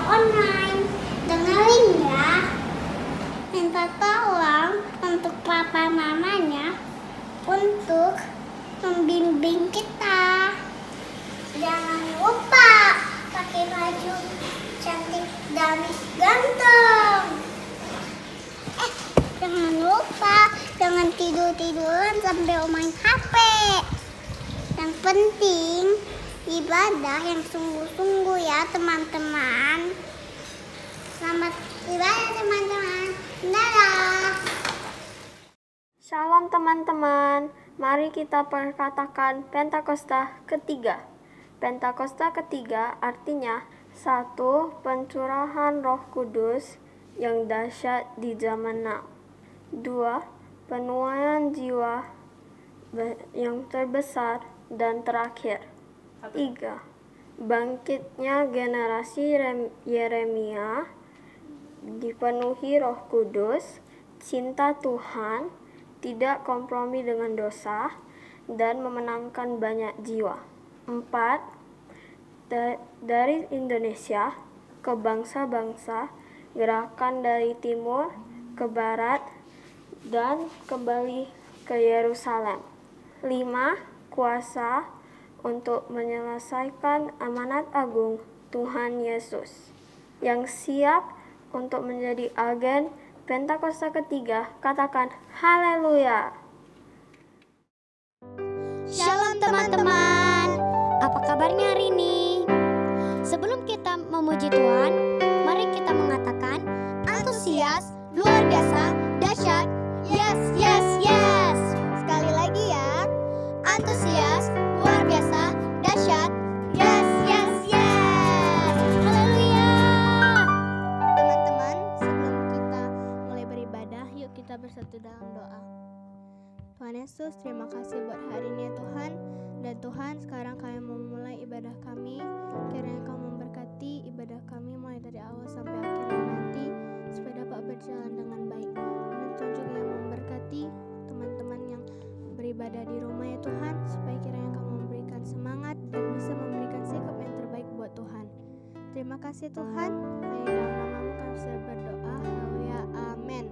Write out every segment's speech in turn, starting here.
online. Dengerin ya. Minta tolong untuk papa mamanya untuk membimbing kita. Jangan lupa pakai baju cantik dan ganteng. Jangan lupa jangan tidur-tiduran sambil main HP. Yang penting ibadah yang sungguh-sungguh ya teman-teman. Selamat ibadah teman-teman. Dadah. Shalom teman-teman. Mari kita perkatakan Pentakosta ketiga. Pentakosta ketiga artinya 1. Pencurahan Roh Kudus yang dahsyat di zaman now. 2. Penuaian jiwa yang terbesar dan terakhir. 3. Bangkitnya generasi Yeremia dipenuhi Roh Kudus, cinta Tuhan, tidak kompromi dengan dosa, dan memenangkan banyak jiwa. 4. Dari Indonesia ke bangsa-bangsa, gerakan dari timur ke barat, dan kembali ke Yerusalem. 5. Kuasa untuk menyelesaikan amanat agung Tuhan Yesus yang siap untuk menjadi agen Pentakosta ketiga. Katakan haleluya. Shalom teman-teman. Apa kabarnya hari ini? Sebelum kita memuji Tuhan, mari kita mengatakan antusias, luar biasa, dahsyat, yes, yes, yes. Sekali lagi ya. Antusias, luar biasa, dahsyat, yes, yes, yes. Haleluya. Teman-teman, sebelum kita mulai beribadah, yuk kita bersatu dalam doa. Tuhan Yesus, terima kasih buat hari ini ya Tuhan. Dan Tuhan, sekarang kami mau memulai ibadah kami. Kiranya Kau memberkati ibadah kami mulai dari awal sampai akhirnya nanti, supaya dapat berjalan dengan baik. Dan Tuhan juga yang memberkati teman-teman yang beribadah di rumah ya Tuhan, supaya kiranya Kau memberikan semangat dan bisa memberikan sikap yang terbaik buat Tuhan. Terima kasih Tuhan. Hanya dalam nama-Mu kami sudah berdoa. Haleluya. Amin.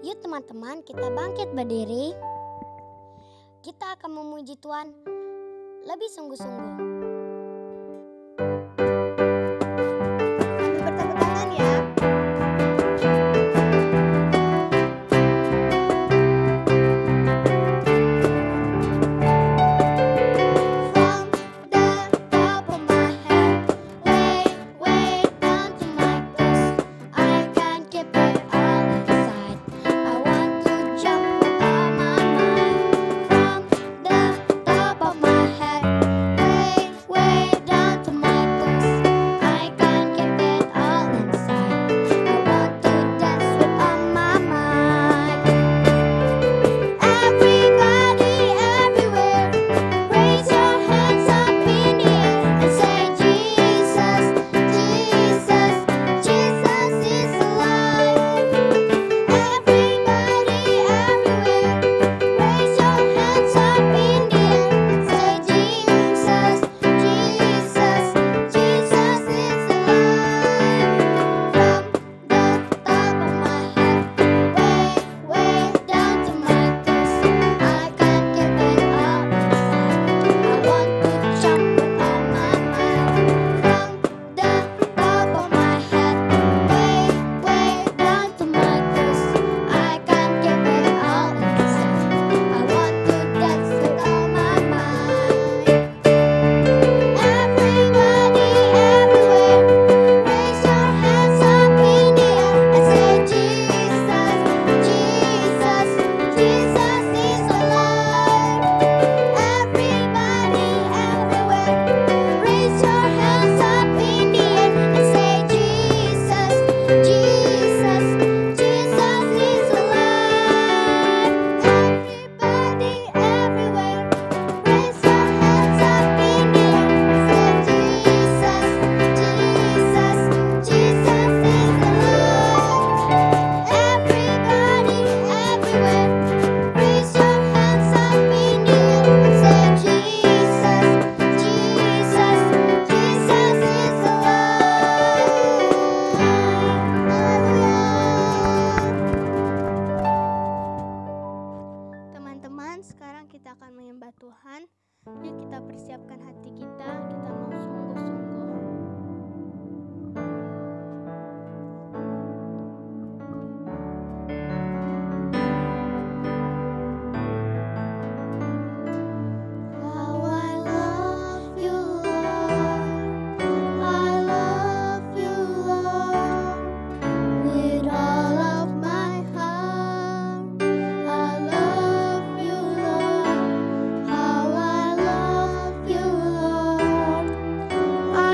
Yuk teman-teman, kita bangkit berdiri. Kita akan memuji Tuhan lebih sungguh-sungguh. Sambil bertepuk tangan ya. From the top of my head, way down to my toes, I can't keep it all inside. I want to jump with all my mind. From the top of my head, sekarang kita akan menyembah Tuhan. Yuk kita persiapkan hati kita mau sungguh-sungguh. I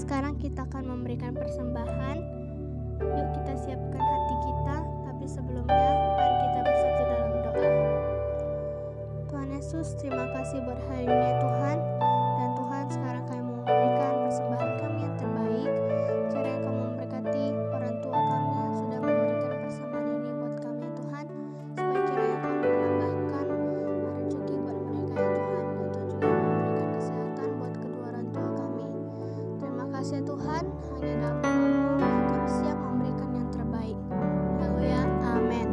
sekarang kita akan memberikan persembahan. Yuk kita siapkan hati kita, tapi sebelumnya mari kita bersatu dalam doa. Tuhan Yesus, terima kasih buat hari ini ya Tuhan. Dan Tuhan, sekarang kami mau memberikan persembahan kami yang terbaik. Cara yang kami memberkati orang tua kami yang sudah memberikan persembahan ini buat kami ya Tuhan. Supaya cara yang kami menambahkan rezeki buat mereka ya Tuhan. Dan Tuhan juga memberikan kesehatan buat kedua orang tua kami. Terima kasih ya Tuhan, hanya dalam nama-Mu kami siap memberikan yang terbaik. Haleluya, amin.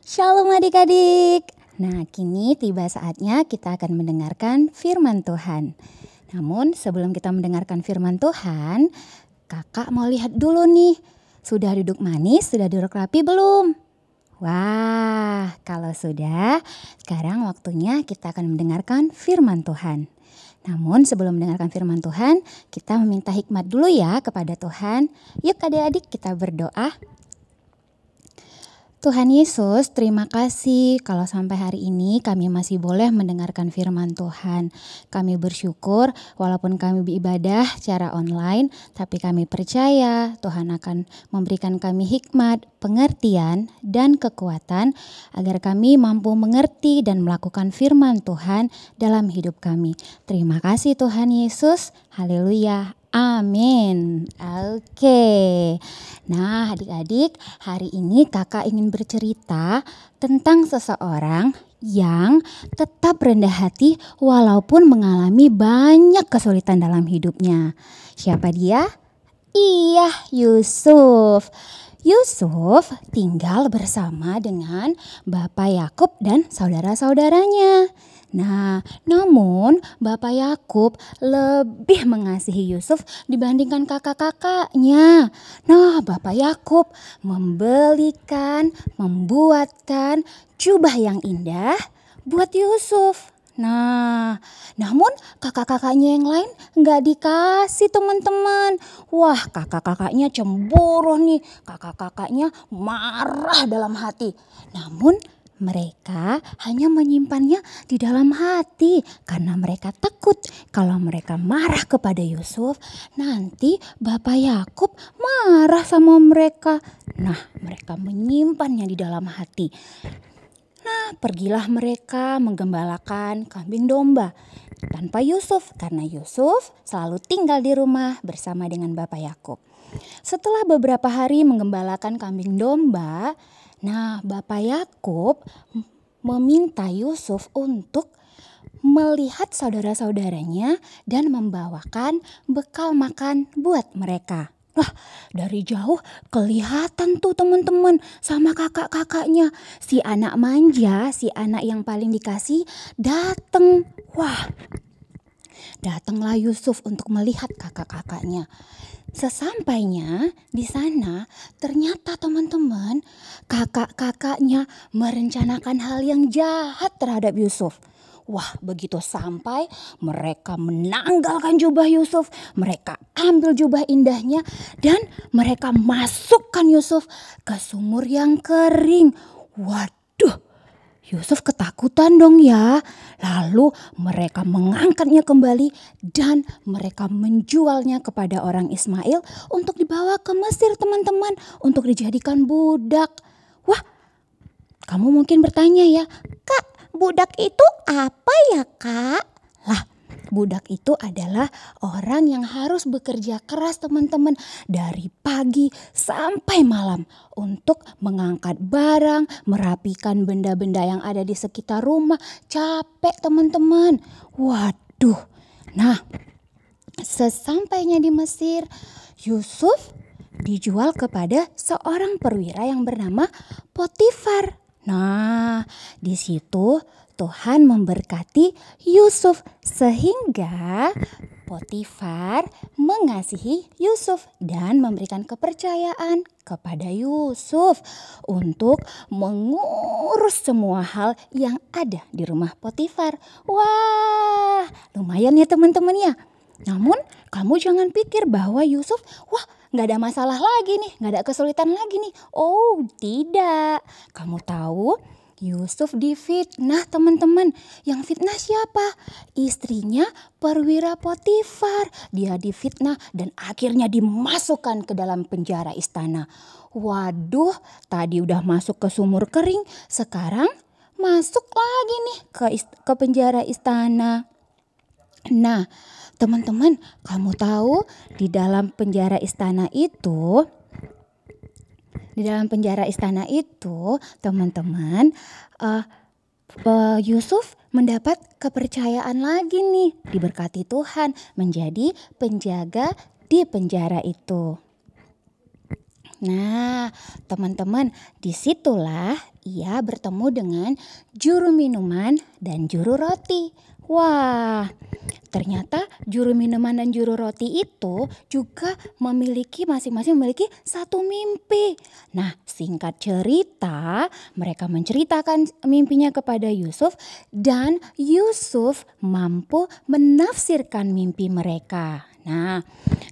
Shalom adik-adik. Nah, kini tiba saatnya kita akan mendengarkan firman Tuhan. Namun sebelum kita mendengarkan firman Tuhan, kakak mau lihat dulu nih. Sudah duduk manis, sudah duduk rapi belum? Wah, kalau sudah, sekarang waktunya kita akan mendengarkan firman Tuhan. Namun sebelum mendengarkan firman Tuhan, kita meminta hikmat dulu ya kepada Tuhan. Yuk adik-adik kita berdoa. Tuhan Yesus, terima kasih kalau sampai hari ini kami masih boleh mendengarkan firman Tuhan. Kami bersyukur walaupun kami beribadah secara online, tapi kami percaya Tuhan akan memberikan kami hikmat, pengertian, dan kekuatan agar kami mampu mengerti dan melakukan firman Tuhan dalam hidup kami. Terima kasih Tuhan Yesus. Haleluya. Amin. Oke. Nah, adik-adik, hari ini kakak ingin bercerita tentang seseorang yang tetap rendah hati walaupun mengalami banyak kesulitan dalam hidupnya. Siapa dia? Iya, Yusuf. Yusuf tinggal bersama dengan Bapak Yakub dan saudara-saudaranya. Nah, namun Bapak Yakub lebih mengasihi Yusuf dibandingkan kakak-kakaknya. Nah, Bapak Yakub membuatkan jubah yang indah buat Yusuf. Nah, namun kakak-kakaknya yang lain nggak dikasih teman-teman. Wah, kakak-kakaknya cemburu nih. Kakak-kakaknya marah dalam hati. Namun mereka hanya menyimpannya di dalam hati karena mereka takut kalau mereka marah kepada Yusuf, nanti Bapak Yakub marah sama mereka. Nah, mereka menyimpannya di dalam hati. Nah, pergilah mereka menggembalakan kambing domba tanpa Yusuf karena Yusuf selalu tinggal di rumah bersama dengan Bapak Yakub. Setelah beberapa hari menggembalakan kambing domba, nah, Bapak Yakub meminta Yusuf untuk melihat saudara-saudaranya dan membawakan bekal makan buat mereka. Wah, dari jauh kelihatan tuh teman-teman sama kakak-kakaknya. Si anak manja, si anak yang paling dikasih datang. Wah, datanglah Yusuf untuk melihat kakak-kakaknya. Sesampainya di sana, ternyata teman-teman, kakak-kakaknya merencanakan hal yang jahat terhadap Yusuf. Wah, begitu sampai mereka menanggalkan jubah Yusuf, mereka ambil jubah indahnya dan mereka masukkan Yusuf ke sumur yang kering. Waduh, Yusuf ketakutan dong ya. Lalu mereka mengangkatnya kembali dan mereka menjualnya kepada orang Ismail untuk dibawa ke Mesir teman-teman, untuk dijadikan budak. Wah, kamu mungkin bertanya ya, Kak, budak itu apa ya Kak? Lah, budak itu adalah orang yang harus bekerja keras teman-teman dari pagi sampai malam untuk mengangkat barang, merapikan benda-benda yang ada di sekitar rumah. Capek teman-teman. Waduh. Nah, sesampainya di Mesir, Yusuf dijual kepada seorang perwira yang bernama Potifar. Nah, di situ Tuhan memberkati Yusuf sehingga Potifar mengasihi Yusuf dan memberikan kepercayaan kepada Yusuf untuk mengurus semua hal yang ada di rumah Potifar. Wah, lumayan ya teman-teman ya. Namun kamu jangan pikir bahwa Yusuf, wah, gak ada masalah lagi nih, gak ada kesulitan lagi nih. Oh tidak, kamu tahu Yusuf difitnah teman-teman. Yang fitnah siapa? Istrinya perwira Potifar. Dia difitnah dan akhirnya dimasukkan ke dalam penjara istana. Waduh, tadi udah masuk ke sumur kering, sekarang masuk lagi nih ke penjara istana. Nah, teman-teman, kamu tahu di dalam penjara istana itu, teman-teman, Yusuf mendapat kepercayaan lagi nih, diberkati Tuhan menjadi penjaga di penjara itu. Nah, teman-teman, disitulah ia bertemu dengan juru minuman dan juru roti. Wah, ternyata juru minuman dan juru roti itu juga masing-masing memiliki satu mimpi. Nah, singkat cerita, mereka menceritakan mimpinya kepada Yusuf dan Yusuf mampu menafsirkan mimpi mereka. Nah,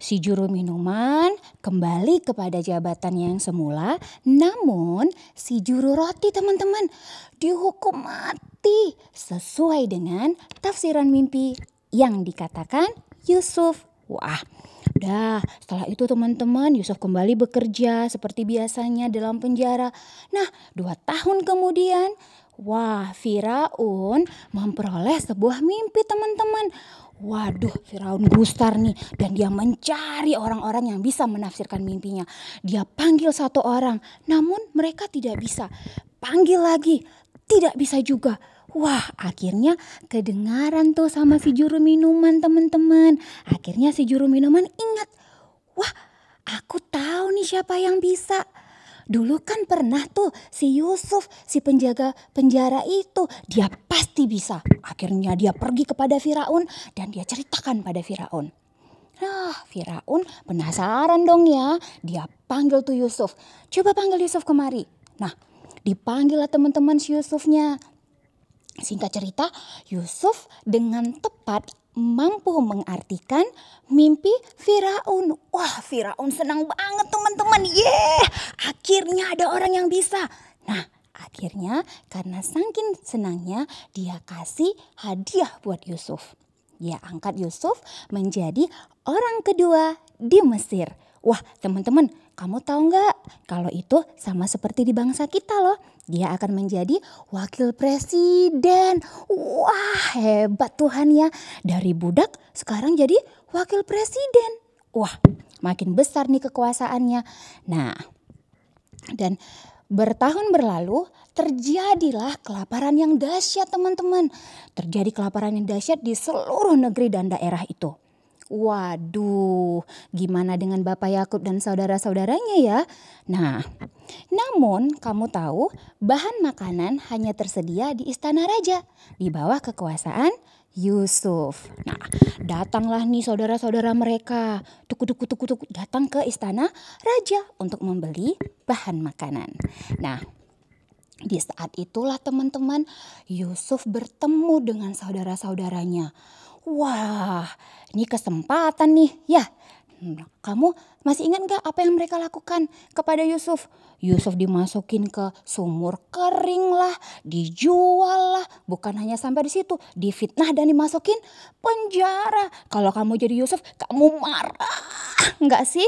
si juru minuman kembali kepada jabatan yang semula, namun si juru roti teman-teman dihukum mati sesuai dengan tafsiran mimpi yang dikatakan Yusuf. Wah, setelah itu teman-teman Yusuf kembali bekerja seperti biasanya dalam penjara. Nah, 2 tahun kemudian, wah, Firaun memperoleh sebuah mimpi teman-teman. Waduh, Firaun gusar nih dan dia mencari orang-orang yang bisa menafsirkan mimpinya. Dia panggil 1 orang, namun mereka tidak bisa. Panggil lagi, tidak bisa juga. Wah, akhirnya kedengaran tuh sama si juru minuman teman-teman. Akhirnya si juru minuman ingat, wah, aku tahu nih siapa yang bisa. Dulu kan pernah tuh si Yusuf, si penjaga penjara itu, dia pasti bisa. Akhirnya dia pergi kepada Firaun dan dia ceritakan pada Firaun. Nah, Firaun penasaran dong ya. Dia panggil tuh Yusuf. Coba panggil Yusuf kemari. Nah, dipanggil lah teman-teman si Yusufnya. Singkat cerita, Yusuf dengan tepat mampu mengartikan mimpi Firaun. Wah, Firaun senang banget teman-teman. Akhirnya ada orang yang bisa. Nah, akhirnya karena saking senangnya dia kasih hadiah buat Yusuf. Dia angkat Yusuf menjadi orang kedua di Mesir. Wah, teman-teman, kamu tahu nggak kalau itu sama seperti di bangsa kita loh. Dia akan menjadi wakil presiden. Wah, hebat Tuhan ya. Dari budak sekarang jadi wakil presiden. Wah, makin besar nih kekuasaannya. Nah, dan bertahun berlalu terjadilah kelaparan yang dahsyat teman-teman. Terjadi kelaparan yang dahsyat di seluruh negeri dan daerah itu. Waduh, gimana dengan Bapak Yakub dan saudara-saudaranya ya? Nah, namun kamu tahu bahan makanan hanya tersedia di istana raja di bawah kekuasaan Yusuf. Nah, datanglah nih saudara-saudara mereka, datang ke istana raja untuk membeli bahan makanan. Nah, di saat itulah teman-teman Yusuf bertemu dengan saudara-saudaranya. Wah, ini kesempatan nih ya. Kamu masih ingat gak apa yang mereka lakukan kepada Yusuf? Yusuf dimasukin ke sumur kering lah, dijual lah. Bukan hanya sampai di situ, difitnah dan dimasukin penjara. Kalau kamu jadi Yusuf, kamu marah gak sih?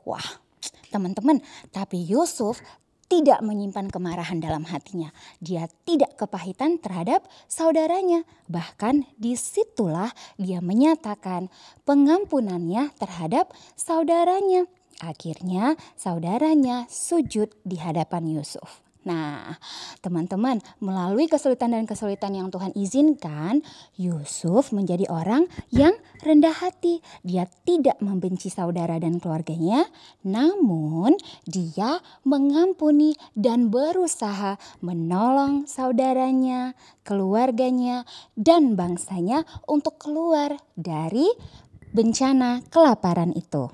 Wah, teman-teman, tapi Yusuf tidak menyimpan kemarahan dalam hatinya. Dia tidak kepahitan terhadap saudaranya. Bahkan disitulah dia menyatakan pengampunannya terhadap saudaranya. Akhirnya saudaranya sujud di hadapan Yusuf. Nah, teman-teman, melalui kesulitan dan kesulitan yang Tuhan izinkan, Yusuf menjadi orang yang rendah hati. Dia tidak membenci saudara dan keluarganya, namun dia mengampuni dan berusaha menolong saudaranya, keluarganya, dan bangsanya untuk keluar dari bencana kelaparan itu.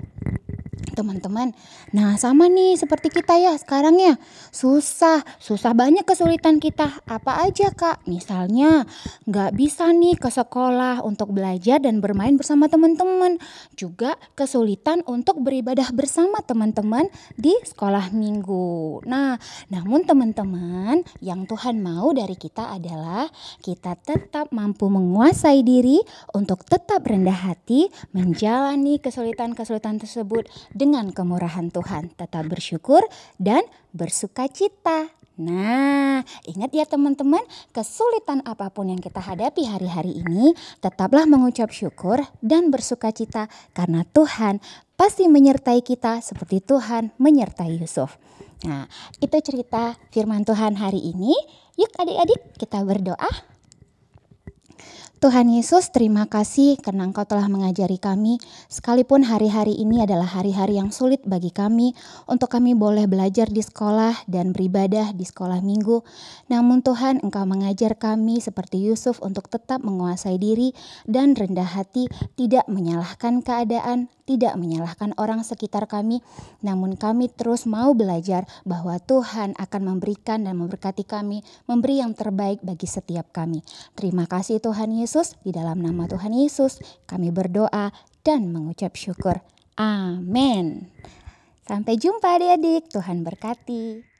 Teman-teman, nah sama nih seperti kita ya sekarang ya. Susah banyak kesulitan kita. Apa aja Kak? Misalnya gak bisa nih ke sekolah untuk belajar dan bermain bersama teman-teman. Juga kesulitan untuk beribadah bersama teman-teman di sekolah minggu. Nah, namun teman-teman, yang Tuhan mau dari kita adalah kita tetap mampu menguasai diri untuk tetap rendah hati menjalani kesulitan-kesulitan tersebut dengan kemurahan Tuhan, tetap bersyukur dan bersukacita. Nah, ingat ya teman-teman, kesulitan apapun yang kita hadapi hari-hari ini, tetaplah mengucap syukur dan bersukacita karena Tuhan pasti menyertai kita seperti Tuhan menyertai Yusuf. Nah, itu cerita firman Tuhan hari ini. Yuk adik-adik kita berdoa. Tuhan Yesus, terima kasih karena Engkau telah mengajari kami, sekalipun hari-hari ini adalah hari-hari yang sulit bagi kami, untuk kami boleh belajar di sekolah dan beribadah di sekolah minggu. Namun Tuhan, Engkau mengajar kami seperti Yusuf untuk tetap menguasai diri dan rendah hati, tidak menyalahkan keadaan, tidak menyalahkan orang sekitar kami, namun kami terus mau belajar bahwa Tuhan akan memberikan dan memberkati kami, memberi yang terbaik bagi setiap kami. Terima kasih Tuhan Yesus, di dalam nama Tuhan Yesus kami berdoa dan mengucap syukur. Amin. Sampai jumpa adik-adik, Tuhan berkati.